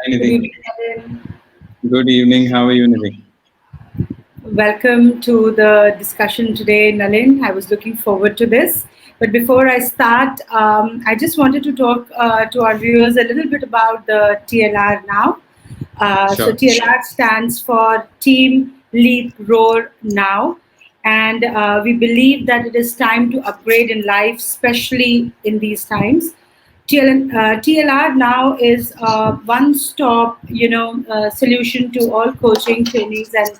Good Nidhi. evening, Nalin. Good evening. How are you, Nidhi? Welcome to the discussion today, Nalin. I was looking forward to this. But before I start, I just wanted to talk to our viewers a little bit about the TLR now. So Sure. TLR stands for Team Leap Roar Now. And we believe that it is time to upgrade in life, especially in these times. TLR now is a one-stop, solution to all coaching, trainings, and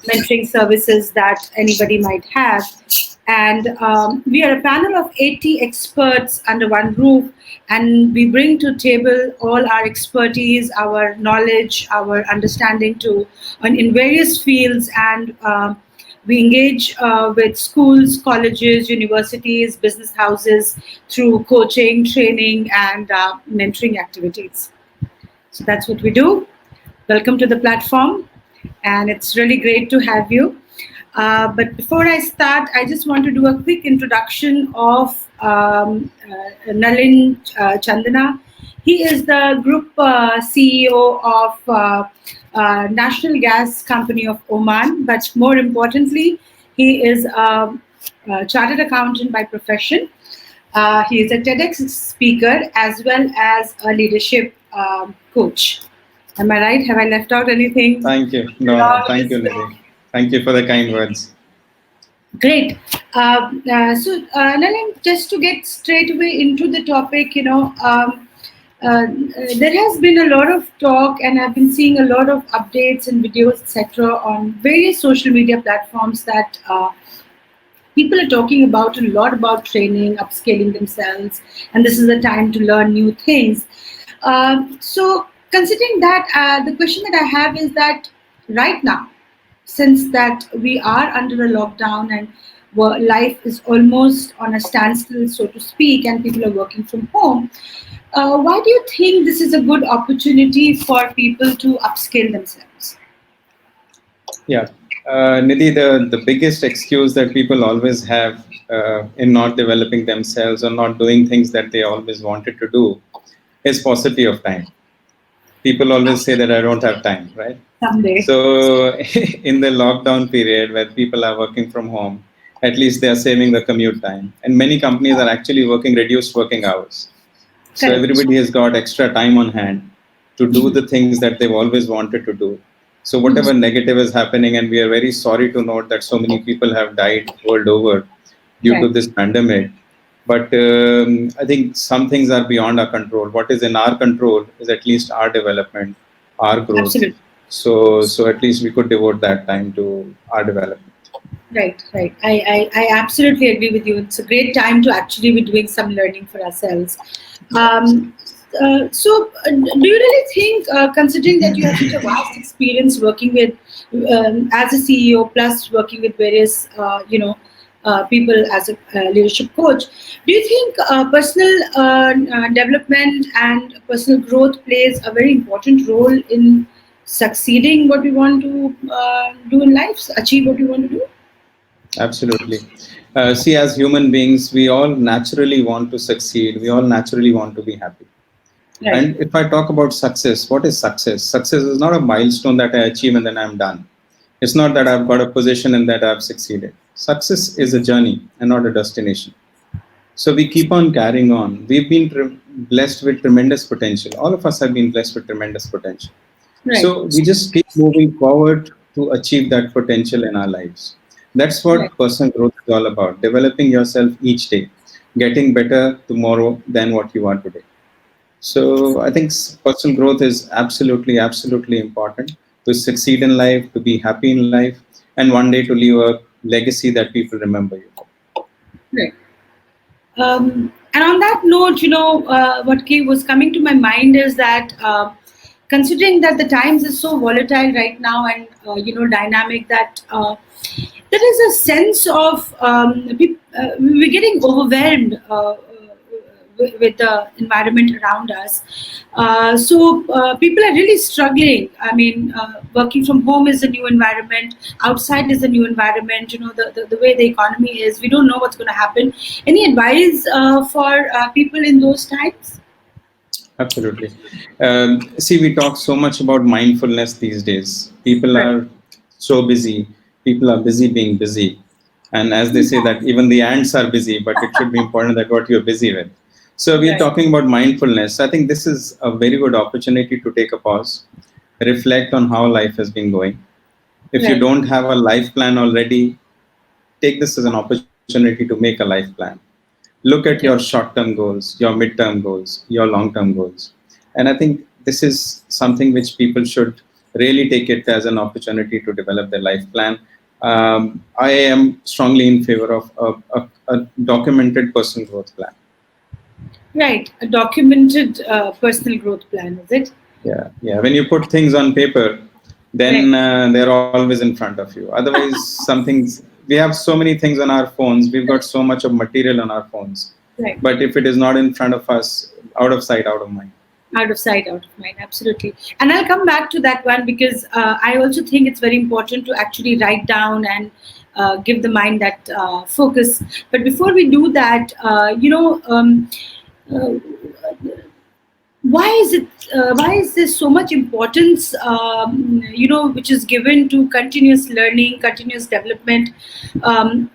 mentoring services that anybody might have. And we are a panel of 80 experts under one roof, and we bring to table all our expertise, our knowledge, our understanding in various fields, and we engage with schools, colleges, universities, business houses through coaching, training, and mentoring activities. So that's what we do. Welcome to the platform, and it's really great to have you. But before I start, I just want to do a quick introduction of Nalin Chandna. He is the group CEO of National Gas Company of Oman, but more importantly, he is a chartered accountant by profession. He is a TEDx speaker as well as a leadership coach. Am I right? Have I left out anything? Thank you. No. Thank you, Nidhi. Thank you for the kind words. Great. Nalin, just to get straight away into the topic, there has been a lot of talk, and I've been seeing a lot of updates and videos, etc., on various social media platforms that people are talking about a lot about training, upscaling themselves, and this is the time to learn new things. So, considering that, the question that I have is that right now, since that we are under a lockdown and life is almost on a standstill, so to speak, and people are working from home, why do you think this is a good opportunity for people to upskill themselves? Yeah. Nidhi, the biggest excuse that people always have in not developing themselves or not doing things that they always wanted to do is paucity of time. People always say that I don't have time, right? Someday. So in the lockdown period where people are working from home, at least they are saving the commute time. And many companies are actually working reduced working hours. So Correct. everybody has got extra time on hand to do the things that they've always wanted to do. So whatever negative is happening, and we are very sorry to note that so many people have died world over due to Right. this pandemic. But I think some things are beyond our control. What is in our control is at least our development, our growth. Absolutely. So at least we could devote that time to our development. Right, right. I absolutely agree with you. It's a great time to actually be doing some learning for ourselves. Do you really think, considering that you have such a vast experience working with, as a CEO, plus working with various, people as a leadership coach, do you think personal development and personal growth plays a very important role in succeeding what we want to do in life, achieve what we want to do? Absolutely. See, as human beings, we all naturally want to succeed. We all naturally want to be happy. Right. And if I talk about success, what is success? Success is not a milestone that I achieve and then I'm done. It's not that I've got a position and that I've succeeded. Success is a journey and not a destination. So we keep on carrying on. We've been blessed with tremendous potential. All of us have been blessed with tremendous potential. Right. So we just keep moving forward to achieve that potential in our lives. That's what Right. personal growth is all about. Developing yourself each day, getting better tomorrow than what you are today. So I think personal growth is absolutely, absolutely important to succeed in life, to be happy in life, and one day to leave a legacy that people remember you. Right. And on that note, what was coming to my mind is that considering that the times is so volatile right now and dynamic, that there is a sense of we're getting overwhelmed with the environment around us. People are really struggling. I mean, working from home is a new environment. Outside is a new environment. The way the economy is, we don't know what's going to happen. Any advice for people in those times? Absolutely. See, we talk so much about mindfulness these days. People Right. are so busy. People are busy being busy. And as they say that even the ants are busy, but it should be important that what you're busy with. So we're Right. talking about mindfulness. I think this is a very good opportunity to take a pause, reflect on how life has been going. If you Right. don't have a life plan already, take this as an opportunity to make a life plan. Look at your Okay. short term goals, your midterm goals, your long term goals. And I think this is something which people should really take it as an opportunity to develop their life plan. I am strongly in favor of a documented personal growth plan. Right. A documented personal growth plan, is it? Yeah, yeah. When you put things on paper, then Right. they're always in front of you. Otherwise, some things we have so many things on our phones. We've got so much of material on our phones, Right. but if it is not in front of us, out of sight, out of mind. Out of sight, out of mind. Absolutely. And I'll come back to that one because I also think it's very important to actually write down and give the mind that focus. But before we do that, uh, why is there so much importance which is given to continuous learning, continuous development, and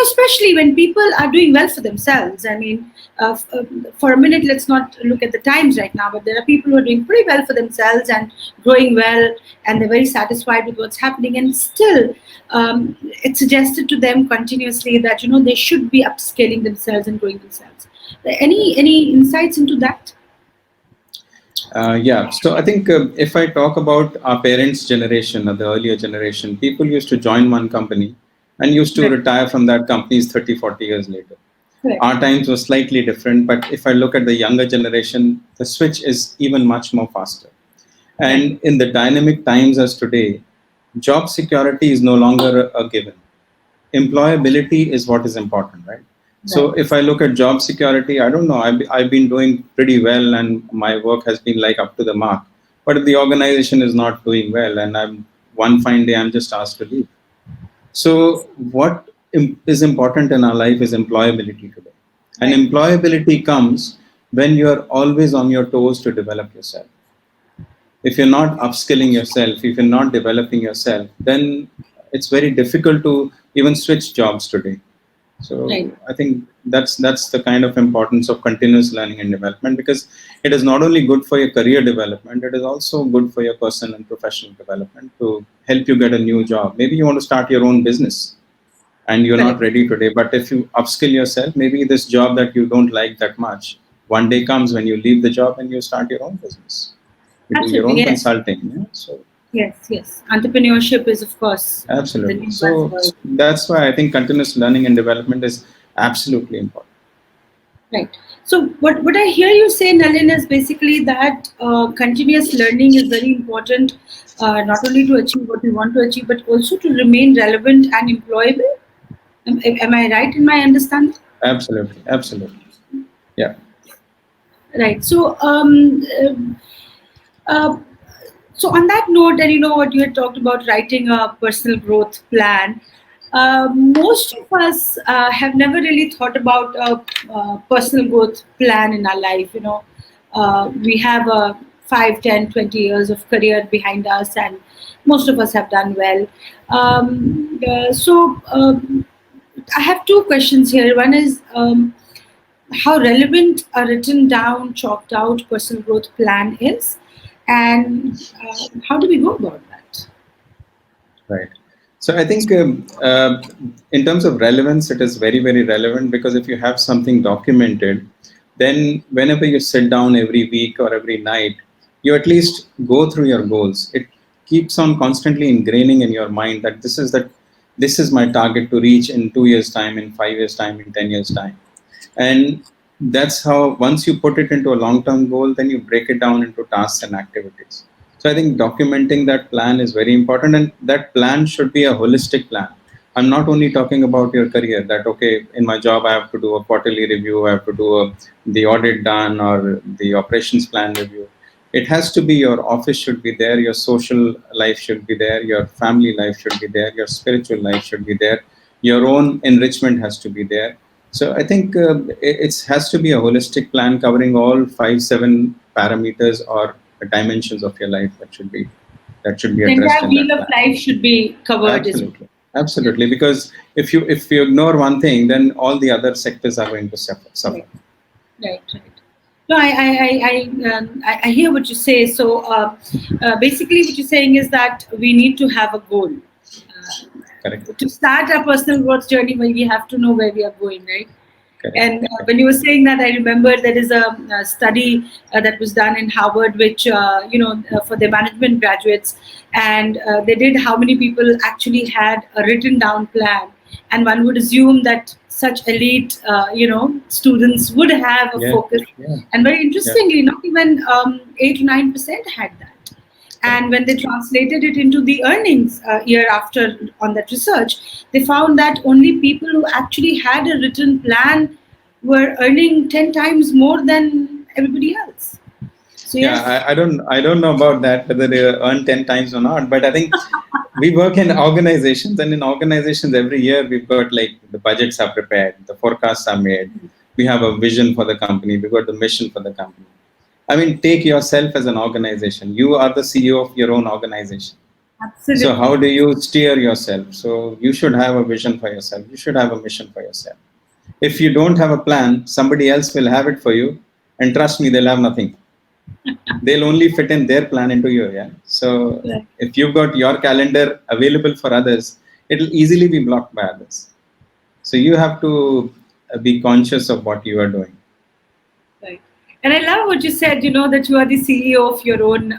especially when people are doing well for themselves. I mean, for a minute, let's not look at the times right now, but there are people who are doing pretty well for themselves and growing well, and they're very satisfied with what's happening, and still it's suggested to them continuously that they should be upscaling themselves and growing themselves. Any insights into that? Yeah, so I think if I talk about our parents' generation or the earlier generation, people used to join one company and used to Right. retire from that companies 30, 40 years later. Correct. Our times were slightly different, but if I look at the younger generation, the switch is even much more faster. Right. And in the dynamic times as today, job security is no longer a given. Employability is what is important, right? So Right. if I look at job security, I don't know, I've been doing pretty well and my work has been like up to the mark. But if the organization is not doing well and I'm one fine day, I'm just asked to leave. So what is important in our life is employability today. And Right. employability comes when you're always on your toes to develop yourself. If you're not upskilling yourself, if you're not developing yourself, then it's very difficult to even switch jobs today. So Right. I think that's the kind of importance of continuous learning and development, because it is not only good for your career development, it is also good for your personal and professional development to help you get a new job. Maybe you want to start your own business and you're not Correct. ready today, but if you upskill yourself, maybe this job that you don't like that much, one day comes when you leave the job and you start your own business. You do your Absolutely. own Yes. consulting. Yeah? So Yes. Yes. Entrepreneurship is, of course, the absolutely. new So buzzword. that's why I think continuous learning and development is absolutely important. Right. So what I hear you say, Nalin, is basically that continuous learning is very important, not only to achieve what we want to achieve, but also to remain relevant and employable. Am I right in my understanding? Absolutely. Absolutely. Yeah. Right. Uh, so on that note, and what you had talked about writing a personal growth plan, most of us have never really thought about a personal growth plan in our life. We have 5, 10, 20 years of career behind us, and most of us have done well. I have two questions here. One is, how relevant a written down, chalked out personal growth plan is, and how do we go about that? Right. So I think in terms of relevance, it is very, very relevant, because if you have something documented, then whenever you sit down every week or every night, you at least go through your goals. It keeps on constantly ingraining in your mind that this is my target to reach in 2 years' time, in 5 years' time, in 10 years' time. And that's how, once you put it into a long term goal, then you break it down into tasks and activities. So I think documenting that plan is very important, and that plan should be a holistic plan. I'm not only talking about your career, that okay, in my job I have to do a quarterly review, I have to do the audit done, or the operations plan review. It has to be, your office should be there, your social life should be there, your family life should be there, your spiritual life should be there, your own enrichment has to be there. So I think it has to be a holistic plan covering all 5, 7 parameters or dimensions of your life that should be The addressed entire in wheel that of plan. life should be covered as well. Absolutely, absolutely. Because if you ignore one thing, then all the other sectors are going to suffer. Right. Right, right. No, I hear what you say. So basically, what you're saying is that we need to have a goal. Correct, To start our personal growth journey, we have to know where we are going, right? correct, And correct. when you were saying that, I remember there is a study that was done in Harvard, which for their management graduates, and they did how many people actually had a written down plan, and one would assume that such elite, students would have a Yeah, focus, yeah, and very yeah. interestingly, not even 8 to 9% had that. And when Correct. they translated it into the earnings year after on that research, they found that only people who actually had a written plan were earning 10 times more than everybody else. So, Yeah, yes, I don't know about that whether they earn 10 times or not, but I think we work in organizations, and in organizations every year we've got like the budgets are prepared, the forecasts are made, we have a vision for the company, we've got the mission for the company. I mean, take yourself as an organization. You are the CEO of your own organization. So absolutely. how do you steer yourself? So you should have a vision for yourself. You should have a mission for yourself. If you don't have a plan, somebody else will have it for you, and trust me, they'll have nothing. They'll only fit in their plan into you. Yeah. So Right, if you've got your calendar available for others, it'll easily be blocked by others. So you have to be conscious of what you are doing. right. And I love what you said, that you are the CEO of your own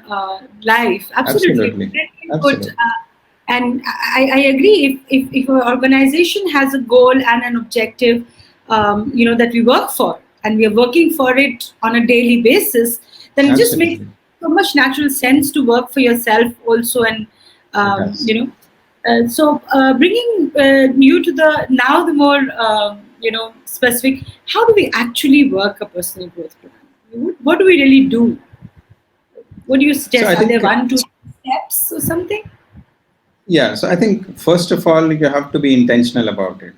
life. Absolutely. Absolutely, Very good. absolutely. And I agree. If an organization has a goal and an objective, that we work for, and we are working for it on a daily basis, then it just makes Absolutely, so much natural sense to work for yourself also. And it um, does. you know, bringing you to the more specific. How do we actually work a personal growth plan? What do we really do? What do you So suggest? I Are there think, 1, 2 steps or something? yeah. So I think first of all, you have to be intentional about it.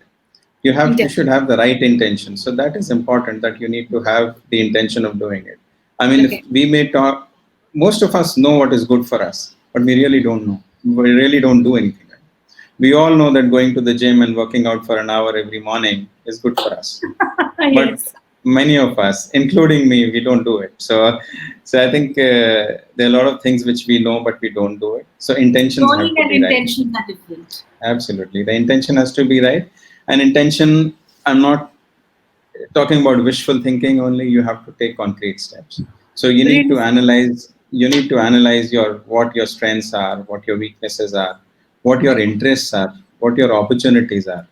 You Intent. should have the right intention. So that is important, that you need to have the intention of doing it. I mean, if Okay. we may talk, most of us know what is good for us, but we really don't know. We really don't do anything. Right? We all know that going to the gym and working out for an hour every morning is good for us, but Yes. many of us, including me, we don't do it. So I think there are a lot of things which we know but we don't do it. So intentions have Knowing to and be right. intentions are different. Absolutely, the intention has to be right. And intention, I'm not talking about wishful thinking only. You have to take concrete steps. So Really? you need to analyze your what your strengths are, what your weaknesses are, what your Right. interests are, what your opportunities are,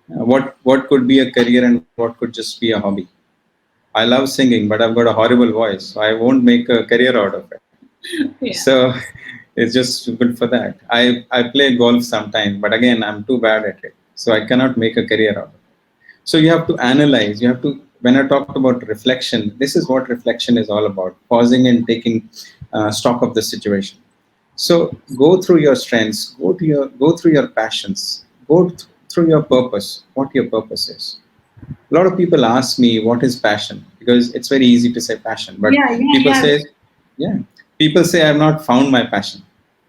what could be a career and what could just be a hobby. I love singing, but I've got a horrible voice, so I won't make a career out of it. Yeah. So it's just good for that. I play golf sometime, but again, I'm too bad at it, so I cannot make a career out of it. So you have to analyze. You have to. When I talked about reflection, this is what reflection is all about: pausing and taking stock of the situation. So go through your strengths, go through your passions, through your purpose, what your purpose is. A lot of people ask me what is passion, because it's very easy to say passion, but Yeah, yeah, people yeah. say, yeah, people say I've not found my passion.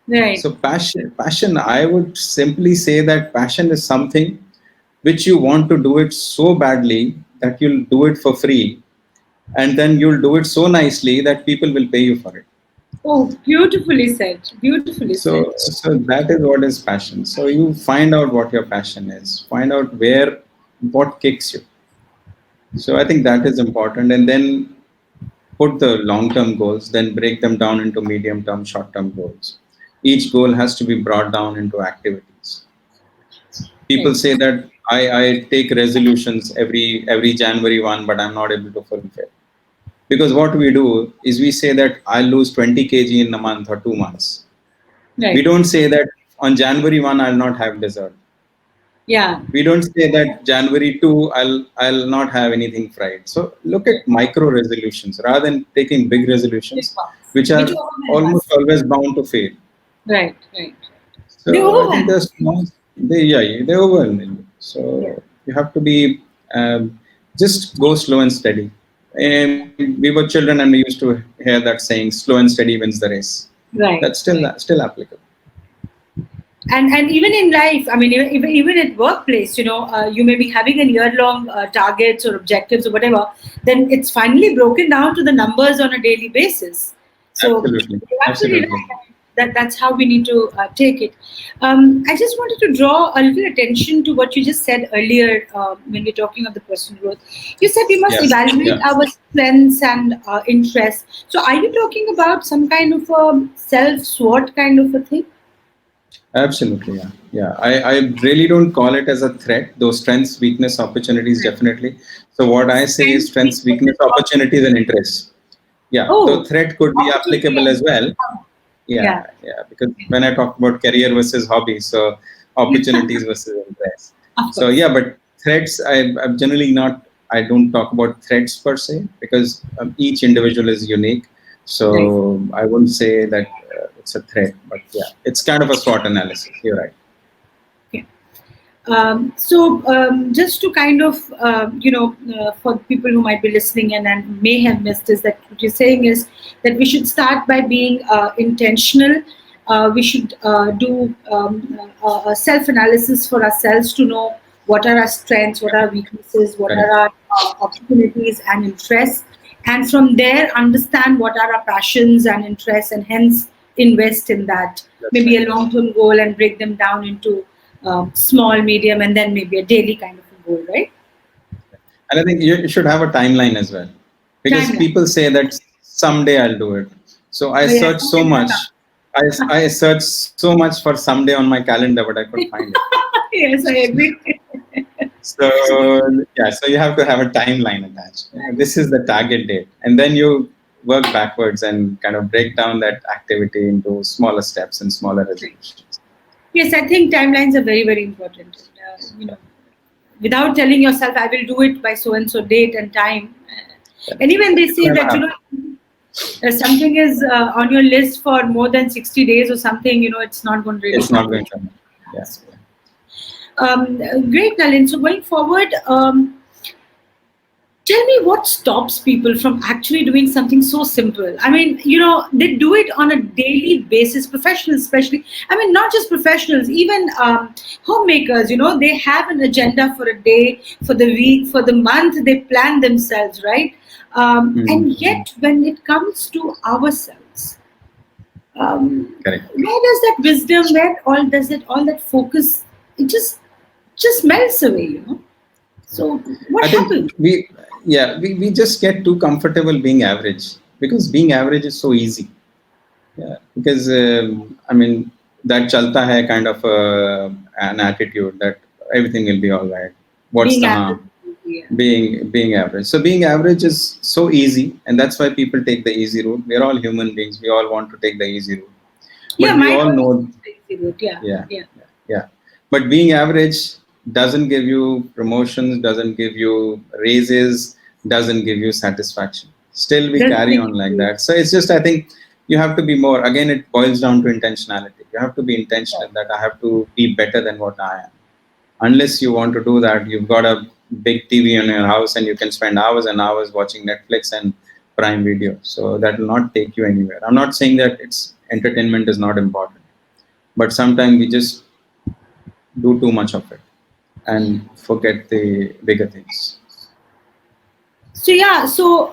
Right. So passion, I would simply say that passion is something which you want to do it so badly that you'll do it for free, and then you'll do it so nicely that people will pay you for it. Oh, beautifully said. Beautifully said. So that is what is passion. So you find out what your passion is, find out what kicks you. So I think that is important, and then put the long-term goals, then break them down into medium-term, short-term goals. Each goal has to be brought down into activities. People Right. say that I take resolutions every January 1, but I'm not able to fulfill. Because what we do is we say that I'll lose 20 kg in a month or 2 months. We Right. don't say that on January 1 I'll not have dessert. Yeah. We don't say that January 2 I'll not have anything fried. So look at micro resolutions rather than taking big Big resolutions, ones. which Which are overwhelm almost us. always bound to fail. Right. Right. They So I think overwhelm. there's small, they overwhelm you. Yeah. So you have to be just go slow and steady. We were children and we used to hear that saying, "Slow and steady wins the race." Right. That's still applicable. And even in life, I mean, even at workplace, you may be having a year long targets or objectives or whatever. Then it's finally broken down to the numbers on a daily basis. So Absolutely, you're absolutely absolutely. right. That's how we need to take it. I just wanted to draw a little attention to what you just said earlier when we're talking of the personal growth. You said we must Yeah, evaluate yeah. our strengths and interests. So are you talking about some kind of a self SWOT kind of a thing? Absolutely, yeah, yeah. I really don't call it as a threat. Those strengths, weakness, opportunities, Right. definitely. So what I say is Strengths, strengths, weakness, weaknesses, opportunities, and interests. Yeah, though oh, threat could be opportunity applicable and as well. yeah, Yeah, yeah. Because when I talk about career versus hobby, so opportunities versus interests. of So course. yeah, but threats, I'm generally not. I don't talk about threats per se because each individual is unique. Right. So I wouldn't say that it's a threat, but yeah, it's kind of a SWOT analysis. You're right. Okay. So just to kind of, for people who might be listening and may have missed is that what you're saying is that we should start by being intentional. We should do a self-analysis for ourselves to know what are our strengths, what are our weaknesses, what are Correct. our opportunities and interests. And from there, understand what are our passions and interests, and hence invest in that. That's Maybe right. a long term goal and break them down into small, medium, and then maybe a daily kind of a goal, right? And I think you should have a timeline as well, because Timeline. people say that someday I'll do it. So I Oh, yeah, search so something like much. I searched so much for someday on my calendar, but I could find it. that. Yes, I agree. So yeah, so you have to have a timeline attached. This is the target date, and then you work backwards and kind of break down that activity into smaller steps and smaller resolutions. Yes, I think timelines are very, very important. Without telling yourself, I will do it by so and so date and time. Yeah. And even they It will say never that, happen. something is on your list for more than 60 days or something, it's not going to really It's not happen. going to happen. Yeah. Great, Nalin. So going forward, tell me what stops people from actually doing something so simple. I mean, they do it on a daily basis, professionals especially. I mean, not just professionals, even homemakers, they have an agenda for a day, for the week, for the month, they plan themselves, right? And Mhm. yet, when it comes to ourselves, Correct. where does that wisdom, where all that focus, it just melts away. So, what I think happens? we just get too comfortable being average, because being average is so easy. Yeah, because I mean that chalta hai kind of an attitude that everything will be all right. What's Being the average. harm? Yeah. Being average. So being average is so easy, and that's why people take the easy route. We are all human beings. We all want to take the easy route, Yeah, but we mine all also know. is crazy good. Yeah, Yeah, yeah. yeah, yeah. But being average doesn't give you promotions, doesn't give you raises, doesn't give you satisfaction. Still, we Doesn't carry make on you like feel that. So it's just, I think you have to be more. Again, it boils down to intentionality. You have to be intentional right. that I have to be better than what I am. Unless you want to do that, you've got a big TV in your house and you can spend hours and hours watching Netflix and Prime Video. So that will not take you anywhere. I'm not saying that it's entertainment is not important, but sometimes we just do too much of it and forget the bigger things. So yeah, so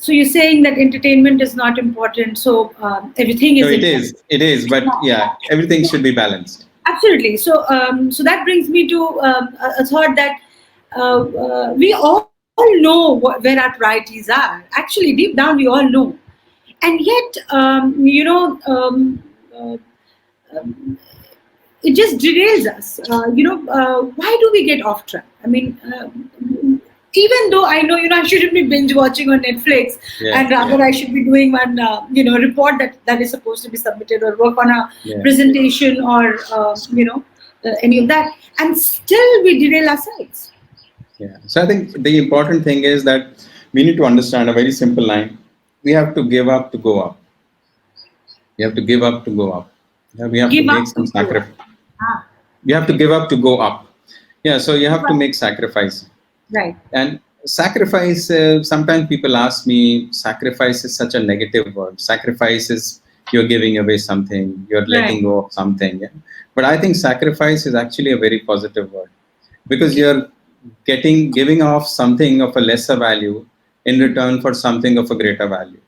you're saying that entertainment is not important. So everything No, is important. it is, but yeah, everything should be balanced. Absolutely. So that brings me to a thought that we all know where our priorities are. Actually, deep down, we all know, and yet, uh, it just derails us. Why do we get off track? I mean, even though I know, I shouldn't be binge watching on Netflix, Yeah, and rather yeah, I should be doing one, report that is supposed to be submitted, or work on a yeah, presentation, or any of that, and still we derail ourselves. yeah. So I think the important thing is that we need to understand a very simple line. We have to give up to go up. We have to give up to go up. Yeah, we have to Give make up some to go up. sacrifice. Ah, You have to okay. give up to go up. Yeah, so you Give have to up. make sacrifice. Right. And Sacrifice, sometimes people ask me, sacrifice is such a negative word. Sacrifice is you're giving away something, you're letting Right. go of something. Yeah? But I think sacrifice is actually a very positive word, because you're giving off something of a lesser value in return for something of a greater value.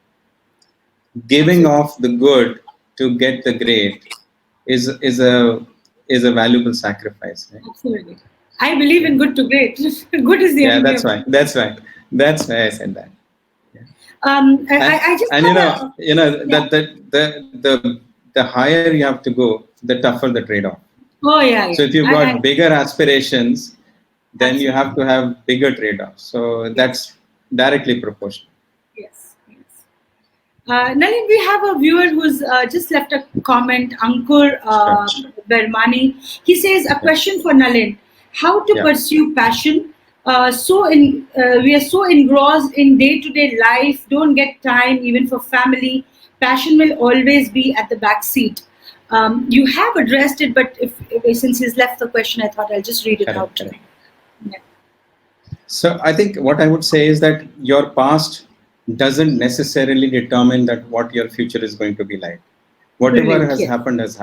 Giving Absolutely. off the good to get the great is is a valuable sacrifice, right? Absolutely. I believe Yeah, in good to great. Good is the yeah, enemy that's of. right. That's right. That's why I said that. Yeah. I just And had a yeah. that the higher you have to go, the tougher the trade-off. Oh yeah, So yeah. if you've got I bigger aspirations, then you have absolutely to have bigger trade-offs. So yes, that's directly proportional. yes, yes. Nalin, we have a viewer who's just left a comment, Ankur Sure. Vermani. He says, a Yeah. question for Nalin: how to Yeah. pursue passion? We are so engrossed in day-to-day life, don't get time even for family. Passion will always be at the back seat. You have addressed it, but if since he's left the question, I thought I'll just read it Correct. out to Correct. you. Yeah. So I think what I would say is that your past doesn't necessarily determine that what your future is going to be like. Whatever Brilliant. Yes, has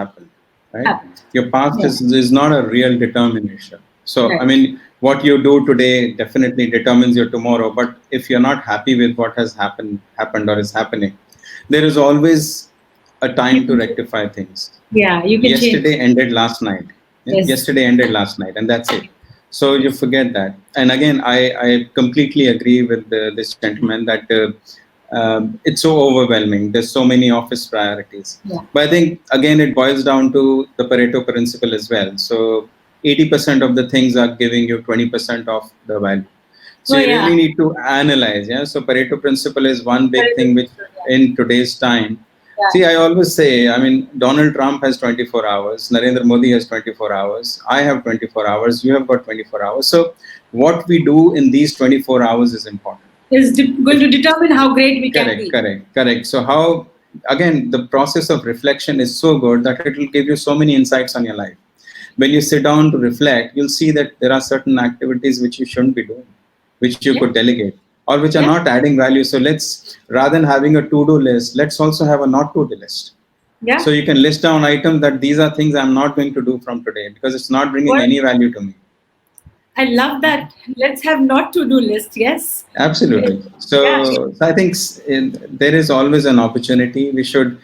happened, right? happened. Your past Yeah. is not a real determination. So I Right. mean, what you do today definitely determines your tomorrow. But if you're not happy with what has happened or is happening, there is always a You time to can change. rectify things. Yeah, you can change. Yesterday ended last night. Yeah? Yes. Yesterday ended last night, and that's it. So you forget that. And again, I completely agree with this gentleman that it's so overwhelming. There's so many office priorities. Yeah. But I think again, it boils down to the Pareto principle as well. So 80% of the things are giving you 20% of the value. So Oh you yeah. really need to analyze. Yeah. So Pareto principle is one big Very thing which good. Yeah. in today's time. Yeah. See, I always say, I mean, Donald Trump has 24 hours, Narendra Modi has 24 hours, I have 24 hours, you have got 24 hours. So what we do in these 24 hours is important. Is going If to determine how great we can be. correct. So how, again, the process of reflection is so good that it will give you so many insights on your life. When you sit down to reflect, you'll see that there are certain activities which you shouldn't be doing, which you Yeah. could delegate, or which are Yeah. not adding value. So let's, rather than having a to-do list, let's also have a not to-do list. Yeah. So you can list down items that these are things I'm not going to do from today because it's not bringing Well, any value to me. I love that. Let's have not to do list. Yes. Absolutely. Yeah. So I think there is always an opportunity. We should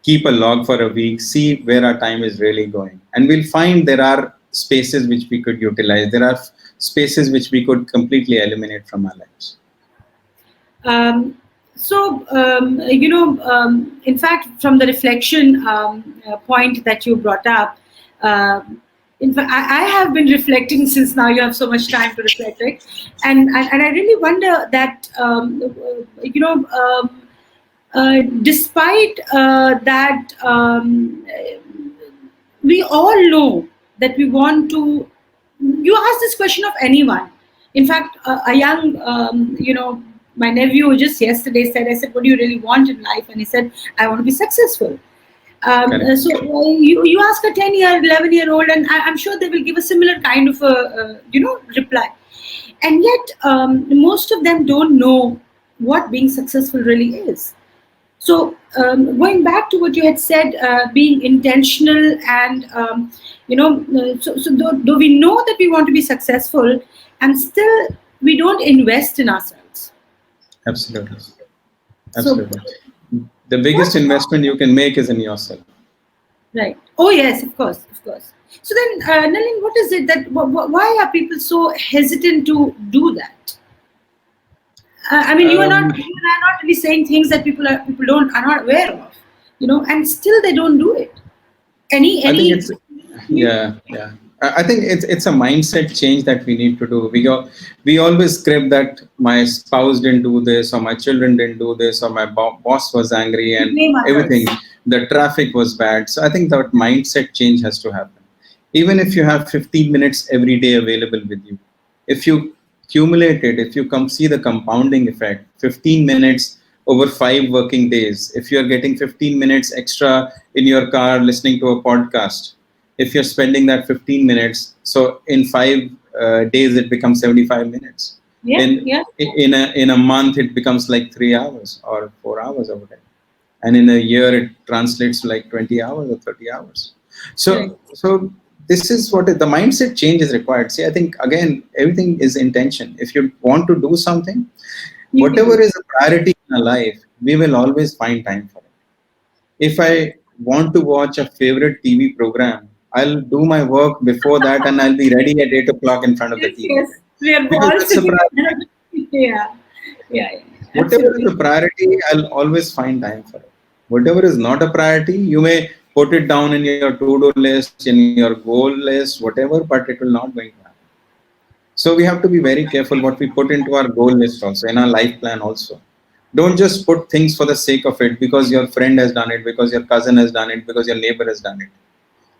keep a log for a week, see where our time is really going. And we'll find there are spaces which we could utilize. There are spaces which we could completely eliminate from our lives. Um, in fact, from the reflection point that you brought up, in fact, I have been reflecting since now you have so much time to reflect, right? And I really wonder that, despite that, we all know that we want to. You ask this question of anyone. In fact, a young, my nephew just yesterday said, I said, what do you really want in life? And he said, I want to be successful. Correct. You ask a 10-year, 11-year-old, and I'm sure they will give a similar kind of reply. And yet, most of them don't know what being successful really is. So, going back to what you had said, being intentional and, though we know that we want to be successful and still we don't invest in ourselves. Absolutely. So, Absolutely. The biggest what, investment you can make is in yourself. right. Oh, yes, of course, of course. So then, Nalin, what is it that, why are people so hesitant to do that? I mean, Um, you and I are not really saying things that people don't are not aware of, and still they don't do it. I think Any it's yeah. I think it's a mindset change that we need to do. We always script that my spouse didn't do this, or my children didn't do this, or my boss was angry, we and blame everything. others. The traffic was bad. So I think that mindset change has to happen. Even if you have 15 minutes every day available with you, if you accumulate it, if you come see the compounding effect, 15 minutes over 5 working days, if you're getting 15 minutes extra in your car listening to a podcast, if you're spending that 15 minutes, so in 5 days it becomes 75 minutes. Yeah, in yeah. in a month it becomes like 3 hours or 4 hours over time, and in a year it translates to like 20 hours or 30 hours. so Correct. so this is what the mindset change is required. See, I think again everything is intention. If you want to do something, You can whatever do. is a priority in our life, we will always find time for it. If I want to watch a favorite TV program, I'll do my work before that and I'll be ready at 8 o'clock in front of the Yes, TV, yes. We are because all that's a sitting. priority. Yeah, yeah, yeah. Whatever is Absolutely. a priority, I'll always find time for it. Whatever is not a priority, you may put it down in your to-do list, in your goal list, whatever, but it will not going to happen. So we have to be very careful what we put into our goal list also, in our life plan also. Don't just put things for the sake of it because your friend has done it, because your cousin has done it, because your neighbor has done it.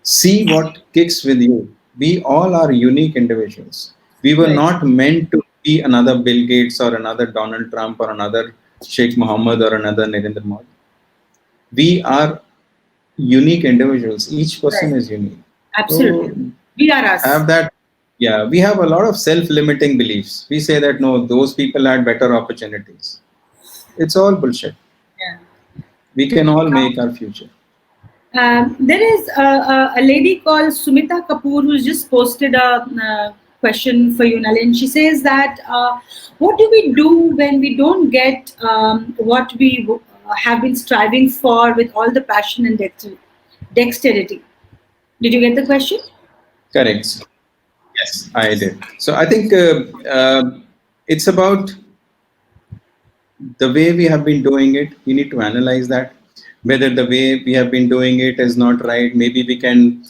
See what kicks with you. We all are unique individuals. We were Right. not meant to be another Bill Gates or another Donald Trump or another Sheikh Mohammed or another Narendra Modi. We are unique individuals. Each person Right. is unique. So Absolutely. We are us. have that. Yeah, we have a lot of self-limiting beliefs. We say that no, those people had better opportunities. It's all bullshit. Yeah. We can all make our future. There is a lady called Sumita Kapoor who's just posted a question for you, Nalin. She says that what do we do when we don't get what we have been striving for with all the passion and dexterity? Did you get the question? Correct. Yes, I did. So I think it's about the way we have been doing it. We need to analyze that whether the way we have been doing it is not right. Maybe we can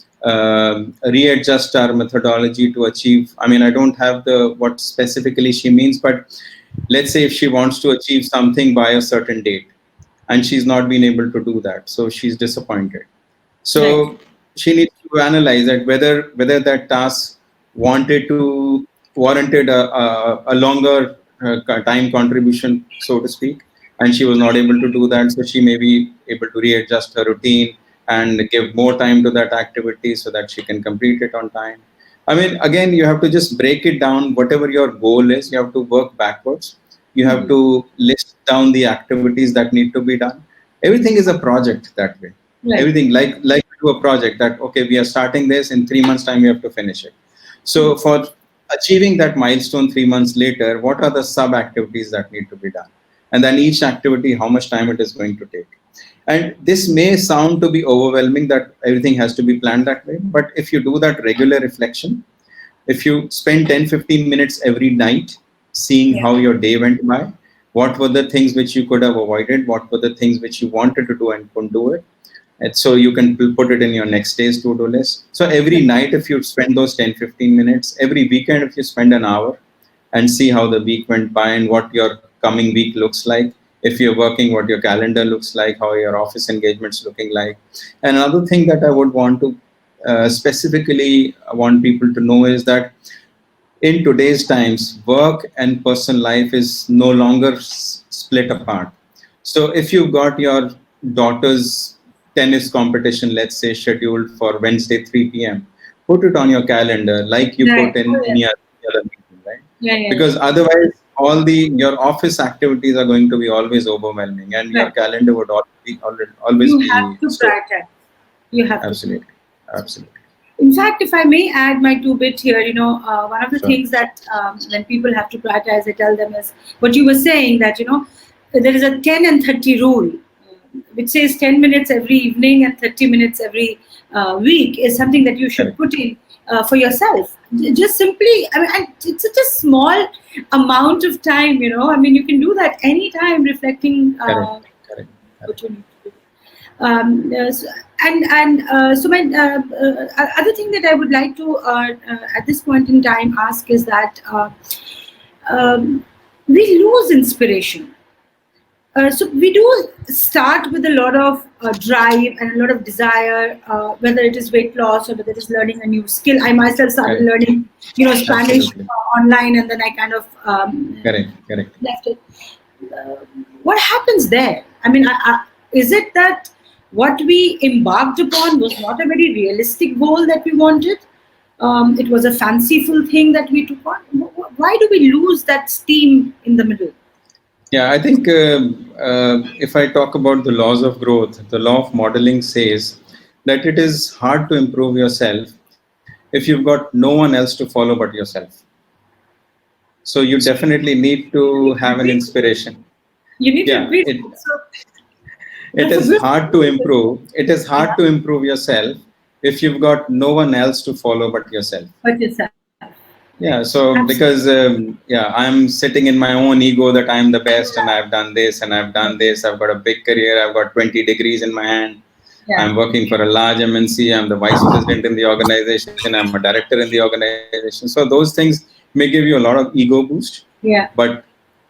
readjust our methodology to achieve. I mean, I don't have the what specifically she means, but let's say if she wants to achieve something by a certain date and she's not been able to do that, so she's disappointed. Right. So she needs to analyze that whether that task wanted to warranted a longer time contribution, so to speak, and she was not able to do that. So she may be able to readjust her routine and give more time to that activity so that she can complete it on time. I mean, again, you have to just break it down. Whatever your goal is, you have to work backwards. You have Hmm. to list down the activities that need to be done. Everything is a project that way. Right. Everything like to a project that okay, we are starting this in 3 months time, we have to finish it. Hmm. So for achieving that milestone 3 months later, what are the sub activities that need to be done, and then each activity how much time it is going to take. And this may sound to be overwhelming that everything has to be planned that way, but if you do that regular reflection, if you spend 10-15 minutes every night seeing Yeah. how your day went by, what were the things which you could have avoided, what were the things which you wanted to do and couldn't do it, and so you can put it in your next day's to-do list. So every Right. night if you spend those 10-15 minutes, every weekend if you spend an hour and see how the week went by and what your coming week looks like, if you're working, what your calendar looks like, how your office engagements looking like. And another thing that I would want to specifically want people to know is that in today's times, work and personal life is no longer split apart. So if you've got your daughter's tennis competition, let's say, scheduled for Wednesday 3 p.m., put it on your calendar like you put Right. in Oh, yeah. any other meeting, right? Yeah, yeah, yeah. Because otherwise, all the your office activities are going to be always overwhelming, and your Right. calendar would always You have be to so. prioritize. You have to prioritize. Absolutely, absolutely, In fact, if I may add my two bit here, one of the sure, things that when people have to prioritize, I tell them is what you were saying that there is a 10 and 30 rule, which says 10 minutes every evening and 30 minutes every week is something that you should correct, put in for yourself. Just simply, I mean, and it's such a small amount of time. I mean, you can do that anytime, reflecting correct, correct, correct. what you need to do. So, and so my other thing that I would like to at this point in time ask is that um, we lose inspiration. So we do start with a lot of drive and a lot of desire, whether it is weight loss or whether it is learning a new skill. I myself started Correct. learning, Spanish Absolutely. online, and then I kind of Correct. Correct. left it. Uh, what happens there? I mean, is it that what we embarked upon was not a very realistic goal that we wanted? it was a fanciful thing that we took on. Why do we lose that steam in the middle? Yeah, I think if I talk about the laws of growth, the law of modeling says that it is hard to improve yourself if you've got no one else to follow but yourself. So you definitely need You to need to have an breathe. inspiration. You need to Yeah, breathe. it So it that's a is beautiful hard to improve. It is yeah, hard to improve yourself if you've got no one else to follow but yourself. but yourself. Yeah, so Absolutely. because yeah, I'm sitting in my own ego that I'm the best and I've done this and I've Yeah. done this. I've got a big career. I've got 20 degrees in my hand. Yeah. I'm working for a large MNC. I'm the vice president in the organization. I'm a director in the organization. So those things may give you a lot of ego boost, Yeah. but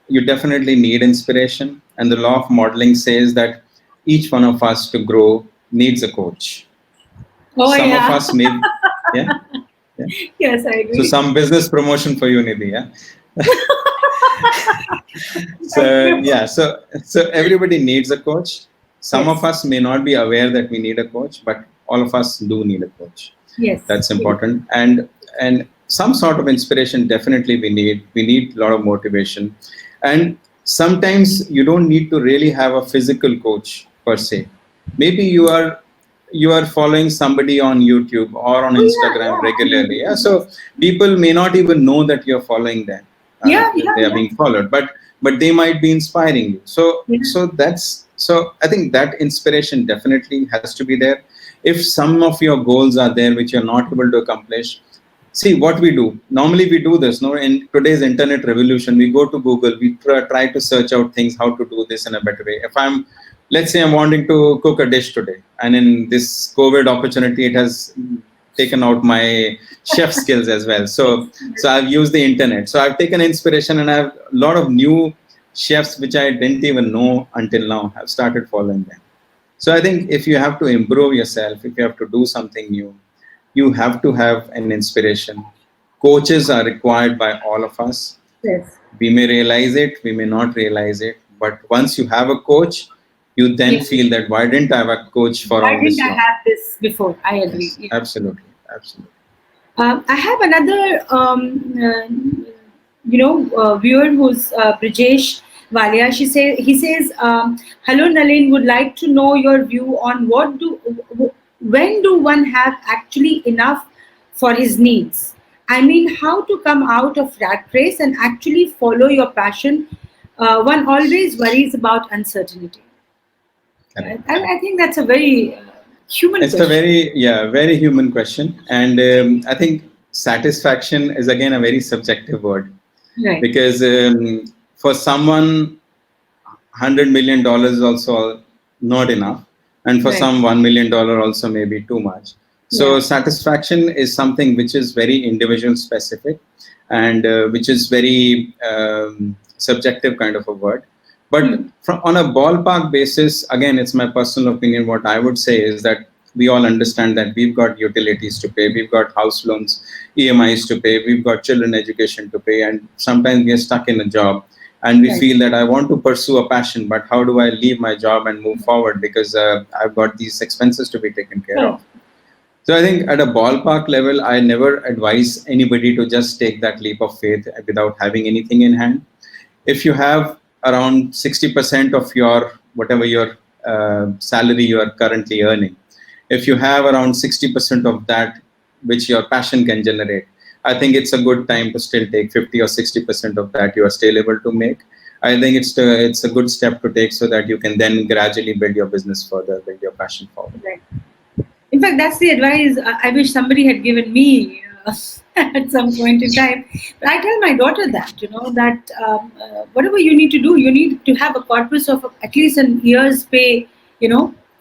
you definitely need inspiration. And the law of modeling says that each one of us to grow needs a coach. Oh Some of yeah. us may, yeah, yeah. Yes, I So agree. some business promotion for you, Nidhi, yeah. Thank So you. yeah, so everybody needs a coach. Some of Yes. us may not be aware that we need a coach, but all of us do need a coach. Yes. That's Yes. important, and some sort of inspiration definitely we need. We need a lot of motivation, and sometimes you don't need to really have a physical coach per se. Maybe you are following somebody on YouTube or on Oh yeah, Instagram yeah. I regularly. agree. Yeah, Yes. so people may not even know that you're following them. Yeah, yeah, They are yeah. being followed, but they might be inspiring you. So Yeah. so that's so I think that inspiration definitely has to be there. If some of your goals are there which you're not able to accomplish, see what we do. Normally we do this. No, in today's internet revolution, we go to Google, we try to search out things how to do this in a better way. If let's say I'm wanting to cook a dish today, and in this COVID opportunity, it has taken out my chef skills as well. So I've used the internet. So I've taken inspiration, and I have a lot of new chefs which I didn't even know until now. Have started following them. So I think if you have to improve yourself, if you have to do something new, you have to have an inspiration. Coaches are required by all of us. Yes. We may realize it, we may not realize it, but once you have a coach, you then Yeah. feel that why didn't I have a coach for Why all didn't this I long? have this before? I agree. Yes, Yeah. absolutely, absolutely. I have another, viewer who's Brijesh Walia. He says, "Hello, Nalin. Would like to know your view on when do one have actually enough for his needs? I mean, how to come out of rat race and actually follow your passion. One always worries about uncertainty. Correct. I think that's a very human It's a question. very human question, and I think satisfaction is again a very subjective word Right. because for someone $100 million is also not enough, and for Right. some $1 million also may be too much. Yeah. So satisfaction is something which is very individual specific, and which is very subjective kind of a word. But Hmm. on a ballpark basis, again, it's my personal opinion. What I would say is that we all understand that we've got utilities to pay, we've got house loans, EMIs to pay, we've got children education to pay, and sometimes we are stuck in a job and we Right. feel that I want to pursue a passion, but how do I leave my job and move forward because I've got these expenses to be taken care Right. of. So I think at a ballpark level, I never advise anybody to just take that leap of faith without having anything in hand. If you have around 60% of your whatever your salary you are currently earning, if you have around 60% of that which your passion can generate, I think it's a good time to still take 50 or 60% of that you are still able to make. I think it's a good step to take so that you can then gradually build your business further, build your passion forward. Right. In fact, that's the advice I wish somebody had given me at some point in time. But I tell my daughter that, that whatever you need to do, you need to have a corpus of at least an year's pay,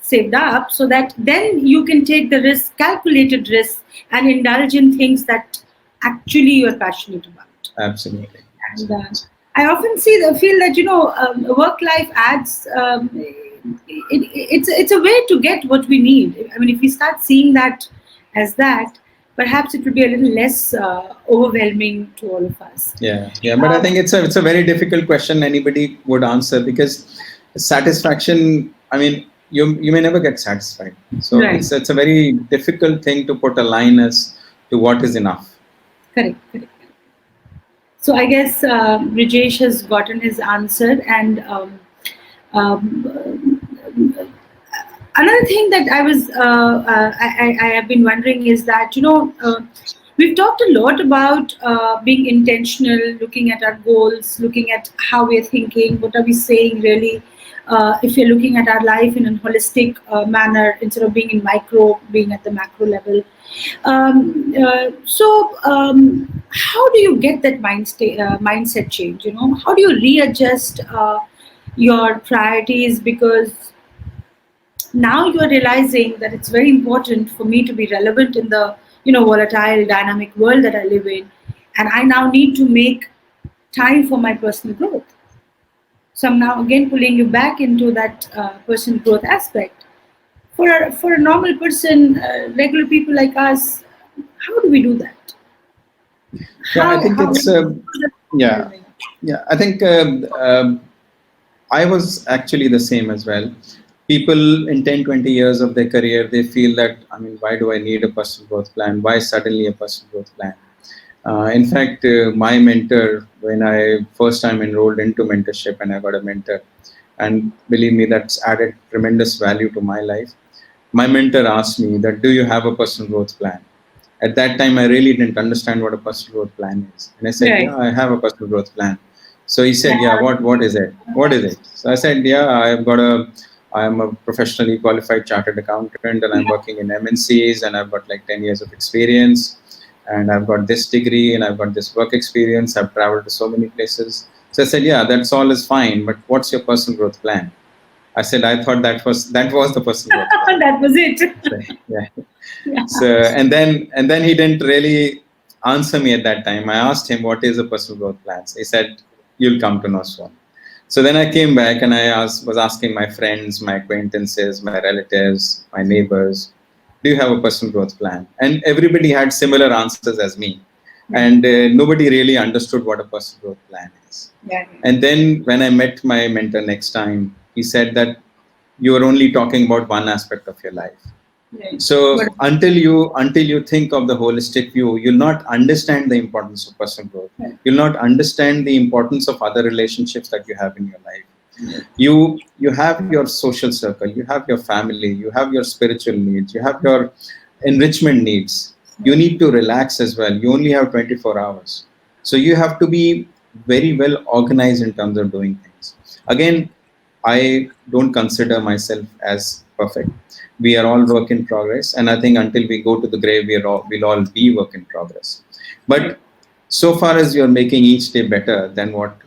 saved up so that then you can take the risk, calculated risk, and indulge in things that actually you're passionate about. Absolutely. And Absolutely. I often feel that work life adds. It's a way to get what we need. I mean, if we start seeing that as that, perhaps it will be a little less overwhelming to all of us. Yeah, but I think it's a very difficult question anybody would answer because satisfaction. I mean, you may never get satisfied. So Right. it's a very difficult thing to put a line as to what is enough. Correct, correct. So I guess Brijesh has gotten his answer, and another thing that I have been wondering is that we've talked a lot about being intentional, looking at our goals, looking at how we're thinking, what are we saying really. If you're looking at our life in a holistic manner instead of being in micro, being at the macro level. How do you get that mindset change? How do you readjust your priorities? Because now you're realizing that it's very important for me to be relevant in the volatile, dynamic world that I live in, and I now need to make time for my personal growth. So I'm now again pulling you back into that personal growth aspect. For a normal person, regular people like us, how do we do that? Yeah, I think How it's yeah, yeah. I think I was actually the same as well. People in 10, 20 years of their career, they feel that, I mean, why do I need a personal growth plan? Why suddenly a personal growth plan? In fact, my mentor, when I first time enrolled into mentorship and I got a mentor, and believe me, that's added tremendous value to my life. My mentor asked me that, do you have a personal growth plan? At that time, I really didn't understand what a personal growth plan is. And I said, right? yeah, I have a personal growth plan. So he said, yeah, what is it? What is it? So I said, yeah, I am a professionally qualified chartered accountant and I'm working in MNCs and I've got like 10 years of experience and I've got this degree and I've got this work experience. I've traveled to so many places. So I said, yeah, that's all is fine, but what's your personal growth plan? I said, I thought that was the personal growth plan. That was it. So, yeah. Yeah. So and then he didn't really answer me at that time. I asked him what is a personal growth plan. So he said, you'll come to know soon. So then I came back and was asking my friends, my acquaintances, my relatives, my neighbors, do you have a personal growth plan? And everybody had similar answers as me. And nobody really understood what a personal growth plan is. Yeah. And then when I met my mentor next time, he said that you are only talking about one aspect of your life. Right. So But until you think of the holistic view, you'll not understand the importance of personal growth. right. You'll not understand the importance of other relationships that you have in your life. You have your social circle, you have your family, you have your spiritual needs, you have your enrichment needs. You need to relax as well. You only have 24 hours. So you have to be very well organized in terms of doing things. Again, I don't consider myself as perfect. We are all work in progress, and I think until we go to the grave, we'll all be work in progress. Right. But so far as you're making each day better than what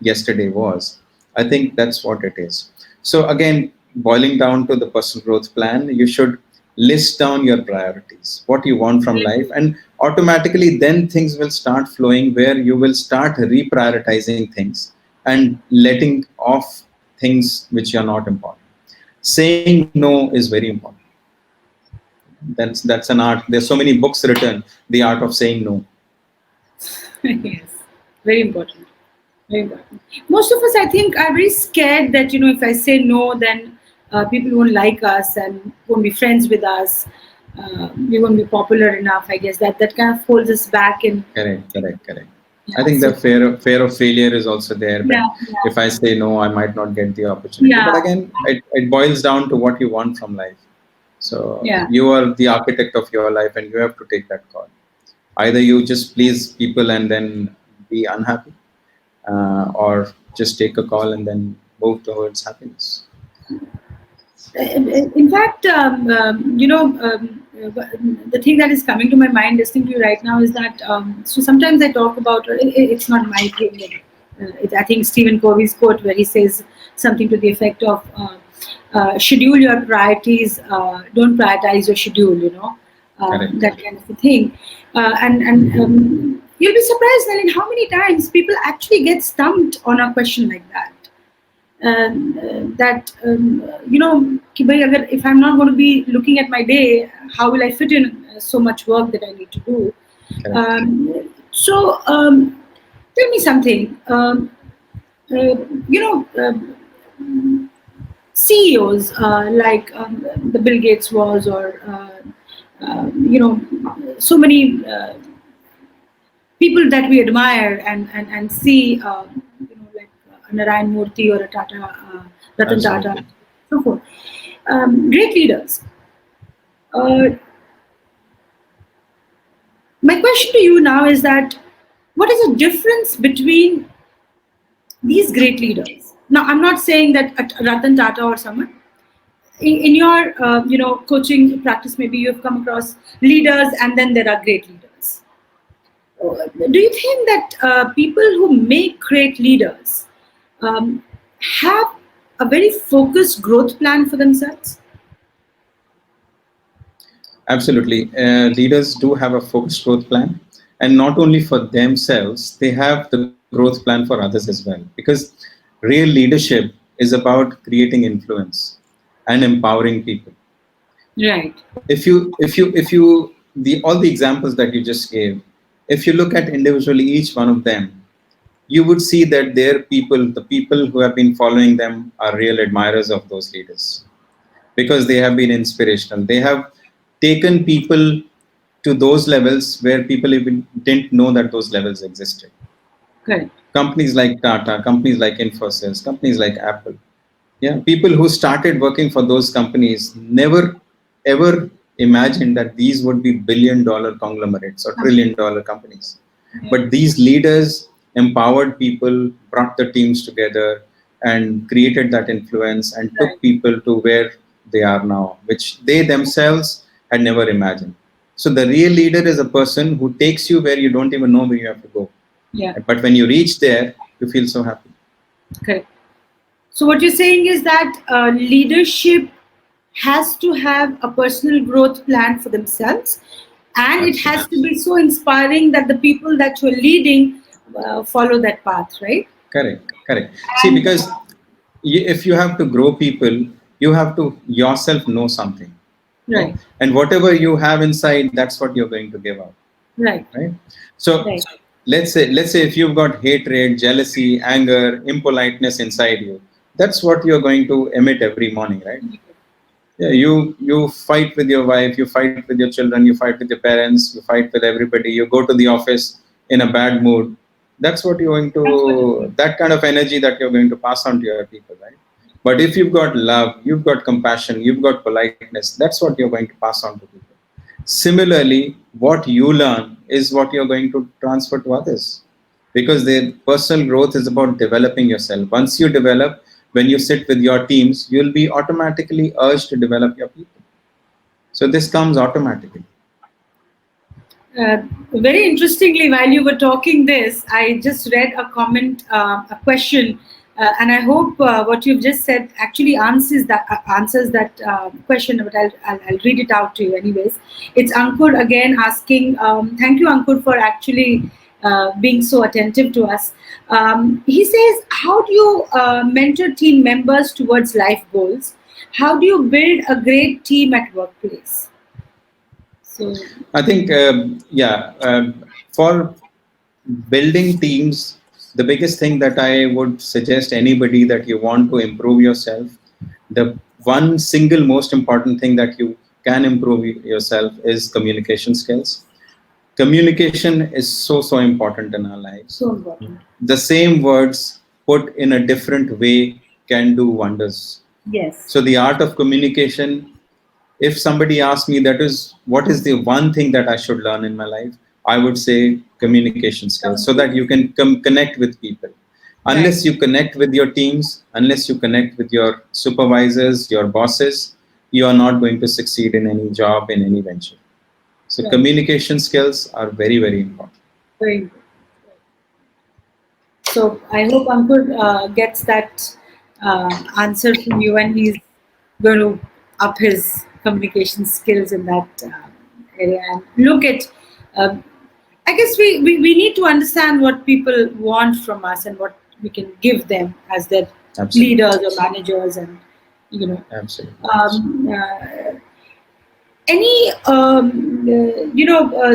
yesterday was, I think that's what it is. So again, boiling down to the personal growth plan, you should list down your priorities, what you want from life, and automatically then things will start flowing where you will start reprioritizing things and letting off things which are not important. Saying no is very important. That's an art. There's so many books written, the art of saying no. Yes. Very important. Very important. Most of us, I think, are very scared that if I say no, then people won't like us and won't be friends with us. We won't be popular enough. I guess that kind of holds us back. And Correct. I yeah, think the so fear of failure is also there. That yeah, if I say no, I might not get the opportunity. yeah, But again, it boils down to what you want from life. So yeah, you are the architect of your life, and you have to take that call. Either you just please people and then be unhappy, or just take a call and then move towards happiness. In fact, the thing that is coming to my mind listening to you right now is that so sometimes I talk about it's not my thing. I think Stephen Covey's quote where he says something to the effect of schedule your priorities, don't prioritize your schedule. Correct. That kind of a thing, and you'll be surprised, Nalin, how many times people actually get stumped on a question like that. That कि भाई अगर if I'm not going to be looking at my day, how will I fit in so much work that I need to do? Correct. Tell me something. Uh, you know, CEOs like the Bill Gates was, or so many people that we admire and see, like Narayan Murthy or a Tata, Ratan Tata, Absolutely. so forth. Great leaders. Uh, my question to you now is that what is the difference between these great leaders? Now, I'm not saying that Ratan Tata or someone in your coaching practice, maybe you have come across leaders, and then there are great leaders. Do you think that people who make great leaders um, have a very focused growth plan for themselves? Absolutely. Leaders do have a focused growth plan. And not only for themselves, they have the growth plan for others as well. Because real leadership is about creating influence and empowering people. Right. If you all the examples that you just gave, if you look at individually each one of them, you would see that the people who have been following them are real admirers of those leaders because they have been inspirational. They have taken people to those levels where people even didn't know that those levels existed. Correct. Companies like Tata, companies like Infosys, companies like Apple. Yeah, people who started working for those companies never ever imagined that these would be billion-dollar conglomerates or trillion-dollar companies. Yeah. But these leaders empowered people, brought the teams together, and created that influence and Right. took people to where they are now, which they themselves had never imagined. So the real leader is a person who takes you where you don't even know where you have to go. Yeah. But when you reach there, you feel so happy. Correct. So what you're saying is that leadership has to have a personal growth plan for themselves, and it has to Absolutely. be so inspiring that the people that you're leading follow that path, right? Correct, correct. See, And because if you have to grow people, you have to yourself know something. Yeah? right, And whatever you have inside, that's what you're going to give out. right, Right? So right, let's say if you've got hatred, jealousy, anger, impoliteness inside you, that's what you're going to emit every morning, right? Yeah, you fight with your wife, you fight with your children, you fight with your parents, you fight with everybody. You go to the office in a bad mood. That's what you're going that's what it is. to that kind of energy that you're going to pass on to your people, right? But if you've got love, you've got compassion, you've got politeness, that's what you're going to pass on to people. Similarly, what you learn is what you're going to transfer to others because their personal growth is about developing yourself. Once you develop, when you sit with your teams, you'll be automatically urged to develop your people. So this comes automatically. Very interestingly, while you were talking this, I just read a comment, a question, and I hope what you've just said actually answers that question. But I'll read it out to you anyways. It's Ankur again asking. Thank you, Ankur, for actually being so attentive to us. He says, "How do you mentor team members towards life goals? How do you build a great team at workplace?" So, I think, for building teams, the biggest thing that I would suggest anybody that you want to improve yourself, the one single most important thing that you can improve yourself is communication skills. Communication is so important in our lives. so important. The same words put in a different way can do wonders. Yes. So the art of communication, if somebody asks me that is what is the one thing that I should learn in my life, I would say communication skills so that you can connect with people. Right. Unless you connect with your teams, unless you connect with your supervisors, your bosses, you are not going to succeed in any job, in any venture. So Right. communication skills are very important. Very good. So I hope Ankur gets that answer from you, and he's going to up his communication skills in that area and look at. Um, I guess we need to understand what people want from us and what we can give them as their Absolutely. leaders or managers, and you know. Absolutely. Um, uh, any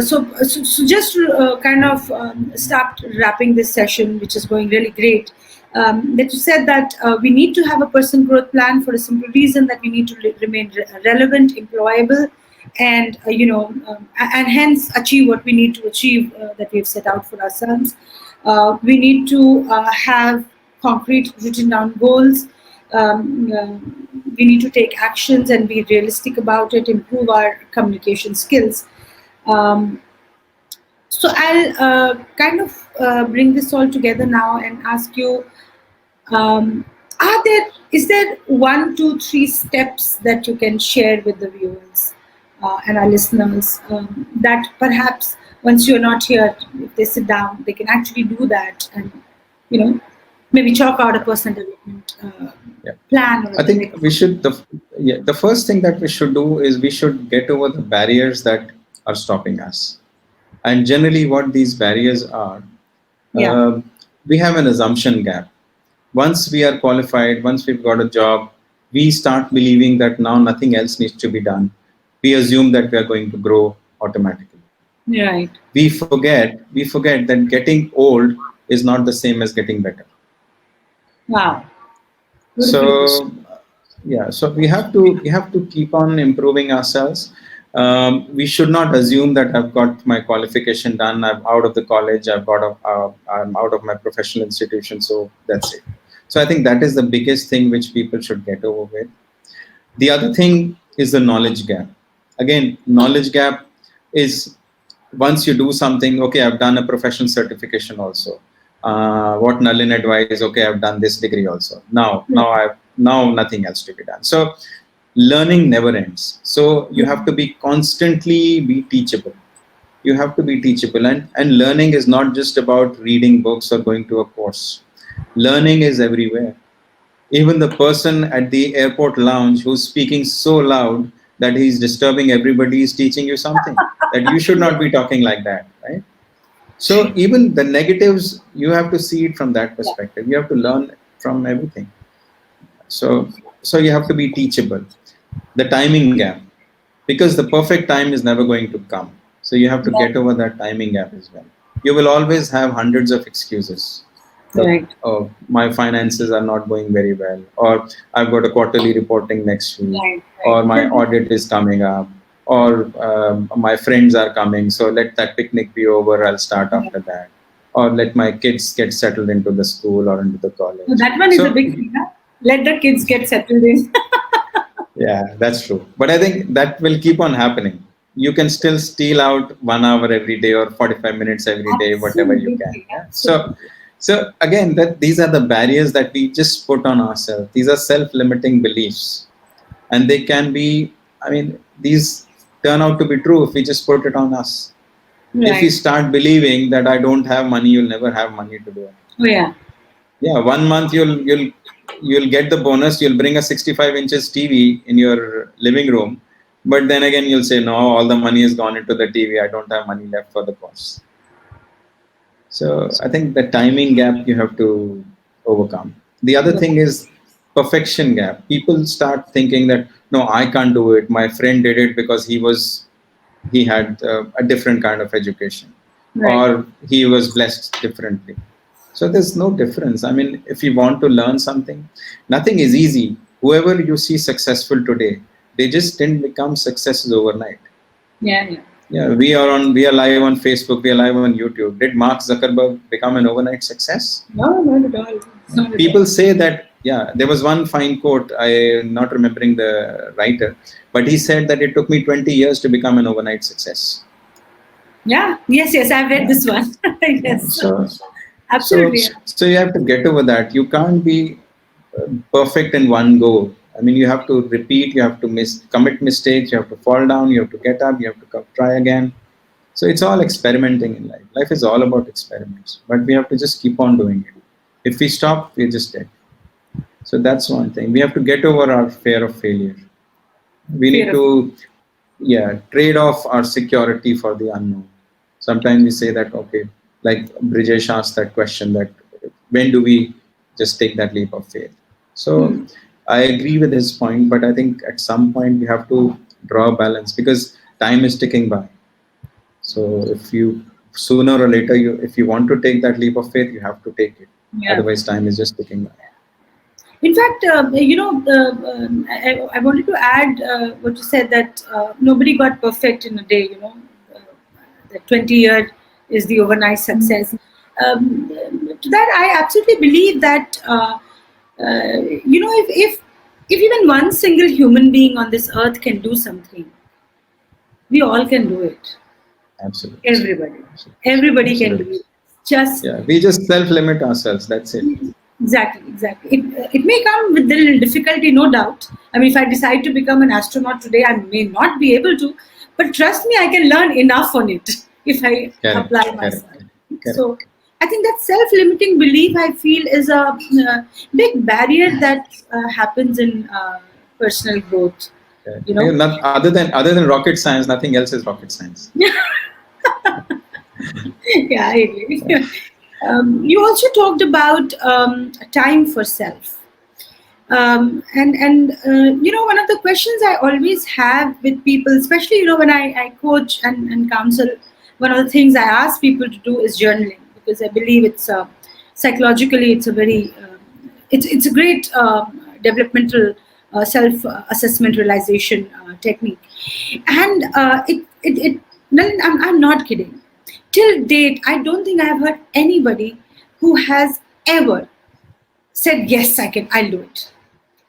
so just to kind of start wrapping this session, which is going really great, that you said that we need to have a personal growth plan for a simple reason that we need to remain relevant, employable, and and hence achieve what we need to achieve that we've set out for ourselves. We need to have concrete written down goals. We need to take actions and be realistic about it, improve our communication skills. um, so I'll kind of bring this all together now and ask you, um, is there one, two, three steps that you can share with the viewers and our listeners, that perhaps once you're not here, if they sit down, they can actually do that and, you know, maybe chalk out a personal development Yeah. plan or a I think we direction. should, the first thing that we should do is we should get over the barriers that are stopping us. And generally, what these barriers are, Yeah, we have an assumption gap. Once we are qualified, once we've got a job, we start believing that now nothing else needs to be done. We assume that we are going to grow automatically. right. We forget that getting old is not the same as getting better. Wow, beautifully put. So yeah, so we have to keep on improving ourselves. We should not assume that I've got my qualification done, I'm out of the college, I'm out of my professional institution, so that's it. So I think that is the biggest thing which people should get over with. The other thing is the knowledge gap. Again, knowledge gap is once you do something, okay, I've done a professional certification also. What Nalin advised, okay, I've done this degree also. Now nothing else to be done. So learning never ends. So you have to be constantly be teachable. You have to be teachable, and learning is not just about reading books or going to a course. Learning is everywhere. Even the person at the airport lounge who's speaking so loud that he's disturbing everybody is teaching you something that you should not be talking like that, right? So even the negatives, you have to see it from that Yeah, perspective. You have to learn from everything. So you have to be teachable. The timing gap, because the perfect time is never going to come. So you have to yeah, get over that timing gap as well. You will always have hundreds of excuses. right, Oh, my finances are not going very well, or I've got a quarterly reporting next week, right, right. or my audit is coming up, or my friends are coming. So let that picnic be over. I'll start Yeah. after that, or let my kids get settled into the school or into the So college. that one is a So big thing, huh? Let the kids get settled in. yeah, that's true. But I think that will keep on happening. You can still steal out 1 hour every day or 45 minutes every day, whatever you can. Absolutely, Yeah. So, absolutely. so again, that these are the barriers that we just put on ourselves. These are self-limiting beliefs, and they can be. I mean, these turn out to be true if we just put it on us. If we Right. start believing that I don't have money, you'll never have money to do it. Oh yeah. Yeah, 1 month you'll get the bonus. You'll bring a 65 inches TV in your living room, but then again you'll say no. All the money has gone into the TV. I don't have money left for the course. So I think the timing gap you have to overcome. The other Yeah. thing is perfection gap. People start thinking that no, I can't do it. My friend did it because he had a different kind of education, Right. or he was blessed differently. So there's no difference. I mean, if you want to learn something, nothing is easy. Whoever you see successful today, they just didn't become successes overnight. Yeah. Yeah. Yeah, we are live on Facebook, we are live on YouTube. Did Mark Zuckerberg become an overnight success? No, not at all. Not at all. People say that, yeah, there was one fine quote, I'm not remembering the writer, but he said that it took me 20 years to become an overnight success. Yeah. Yes. Yes. I've read Yeah, this one. yeah. Yes. So, Absolutely. Yeah. so you have to get over that. You can't be perfect in one go. I mean, you have to repeat, you have to commit mistakes, you have to fall down, you have to get up, you have to try again. So it's all experimenting in life. Life is all about experiments, but we have to just keep on doing it. If we stop, we're just dead. So that's one thing. We have to get over our fear of failure. We need Fear of. to, yeah, trade off our security for the unknown. Sometimes we say that, okay, like Brijesh asked that question, that when do we just take that leap of faith? So Hmm. I agree with his point, but I think at some point we have to draw a balance because time is ticking by. So if you sooner or later, if you want to take that leap of faith, you have to take it. Yeah. Otherwise, time is just ticking by. In fact, I wanted to add what you said, that nobody got perfect in a day. Uh, that 20-year is the overnight success. To that, I absolutely believe that if even one single human being on this earth can do something, we all can do it. Absolutely. Everybody, Absolutely. everybody can do Absolutely. it. Just Yeah, we just self-limit ourselves. That's it. exactly, exactly. It may come with a little difficulty, no doubt. I mean, if I decide to become an astronaut today, I may not be able to, but trust me, I can learn enough on it if I Correct. apply Correct. myself. Correct. So, I think that self-limiting belief, I feel, is a big barrier that happens in personal growth. Correct. You know. Not, other than rocket science, nothing else is rocket science. Yeah, I agree. You also talked about time for self. One of the questions I always have with people, especially when I coach and counsel, one of the things I ask people to do is journaling, because I believe it's psychologically it's a very it's a great developmental self assessment realization technique, and Nalin, I'm not kidding. Till date, I don't think I have heard anybody who has ever said yes, I'll do it.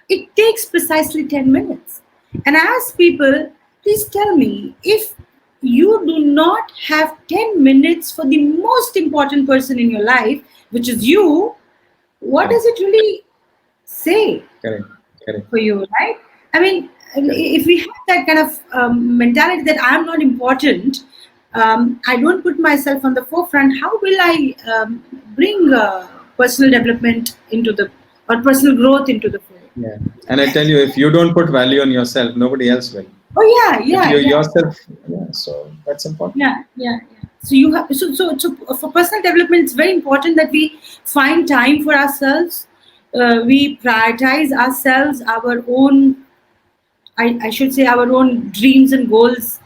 It takes precisely 10 minutes. And I ask people, please tell me, if you do not have 10 minutes for the most important person in your life, which is you, what does Correct. it really say Correct. Correct. for you, right? I mean, Correct. if we have that kind of mentality that I'm not important, I don't put myself on the forefront, how will I bring personal development into the, or personal growth into the fore? Yeah. And I tell you, if you don't put value on yourself, nobody else will. Oh yeah, If yeah, you yeah, yourself, yeah, so that's important. yeah. So you have so for personal development, it's very important that we find time for ourselves. We prioritize ourselves, our own. I should say our own dreams and goals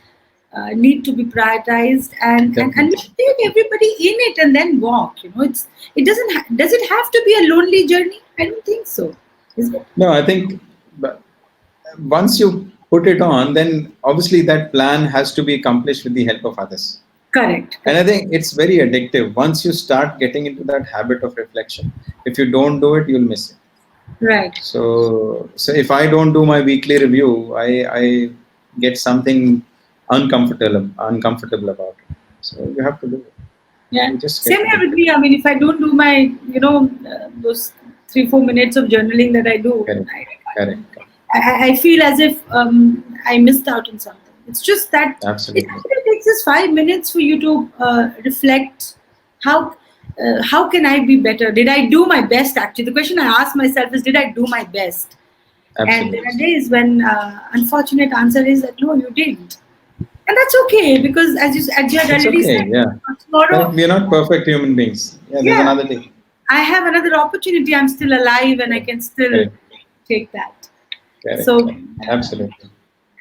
need to be prioritized, and we Definitely. should take everybody in it and then walk. It doesn't does it have to be a lonely journey? I don't think so. Is it? No, I think but once you put it on, then obviously that plan has to be accomplished with the help of others. Correct. And I Correct. think it's very addictive. Once you start getting into that habit of reflection, if you don't do it, you'll miss it. Right. So if I don't do my weekly review, I get something uncomfortable about it. So you have to do it. Yeah, You just get same here with addicted. me. I mean, if I don't do my, those 3-4 minutes of journaling that I do, Correct. Correct. Correct. I feel as if I missed out on something. It's just that it Absolutely. actually takes us 5 minutes for you to reflect how how can I be better? Did I do my best? Actually, the question I ask myself is, did I do my best? And there are Absolutely. days when unfortunate answer is that no, you didn't, and that's okay, because as you had It's already okay. said, Yeah. tomorrow. We are not perfect human beings. Yeah, there's Yeah, another day. I have another opportunity. I'm still alive and I Correct. can still Correct. take that. Correct. So, Absolutely.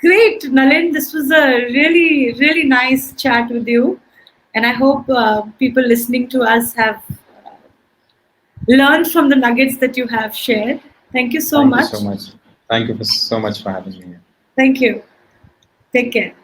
great, Nalin. This was a really, really nice chat with you. And I hope people listening to us have learned from the nuggets that you have shared. Thank you so Thank you so much. much. Thank you so much for having me here. Thank you. Take care.